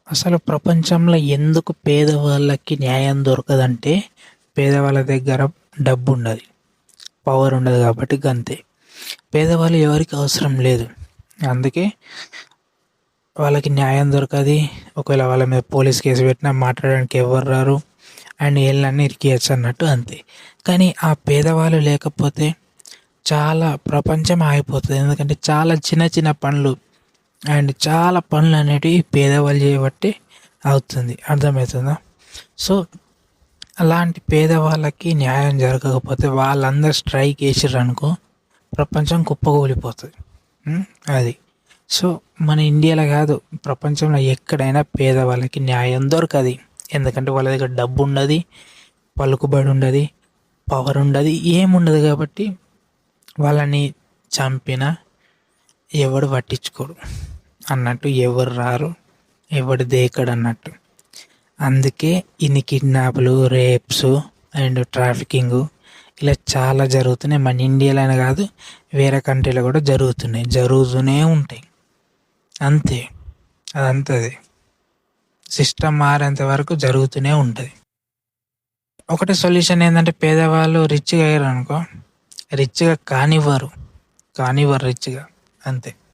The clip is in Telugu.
అసలు ప్రపంచంలో ఎందుకు పేదవాళ్ళకి న్యాయం దొరకదంటే పేదవాళ్ళ దగ్గర డబ్బు ఉండదు, పవర్ ఉండదు కాబట్టి గంతే. పేదవాళ్ళు ఎవరికి అవసరం లేదు, అందుకే వాళ్ళకి న్యాయం దొరకది. ఒకవేళ వాళ్ళ మీద పోలీస్ కేసు పెట్టినా మాట్లాడడానికి ఎవరు రారు, అండ్ ఏళ్ళన్నీ ఇరికియచ్చు అన్నట్టు అంతే. కానీ ఆ పేదవాళ్ళు లేకపోతే చాలా ప్రపంచం ఆగిపోతుంది. ఎందుకంటే చాలా చిన్న చిన్న పనులు అండ్ చాలా పనులు అనేటివి పేదవాళ్ళు చేయబట్టి అవుతుంది. అర్థమవుతుందా? సో అలాంటి పేదవాళ్ళకి న్యాయం జరగకపోతే వాళ్ళందరూ స్ట్రైక్ వేసారు అనుకో, ప్రపంచం కుప్పకూలిపోతుంది. అది. సో మన ఇండియాలో కాదు, ప్రపంచంలో ఎక్కడైనా పేదవాళ్ళకి న్యాయం దొరకదు. ఎందుకంటే వాళ్ళ దగ్గర డబ్బు ఉండదు, పలుకుబడి ఉండదు, పవర్ ఉండదు, ఏముండదు. కాబట్టి వాళ్ళని చంపినా ఎవడు పట్టించుకోడు అన్నట్టు, ఎవరు రారు, ఎవడు దేకడు అన్నట్టు. అందుకే ఇన్ని కిడ్నాప్లు, రేప్స్ అండ్ ట్రాఫికింగ్ ఇలా చాలా జరుగుతున్నాయి. మన ఇండియాలోనే కాదు, వేరే కంట్రీలో కూడా జరుగుతూనే ఉంటాయి. అంతే, అదంతది. సిస్టమ్ మారేంత వరకు జరుగుతూనే ఉంటుంది. ఒకటే సొల్యూషన్ ఏంటంటే పేదవాళ్ళు రిచ్గా అయ్యారు అనుకో, రిచ్గా కానివ్వరు రిచ్గా, అంతే.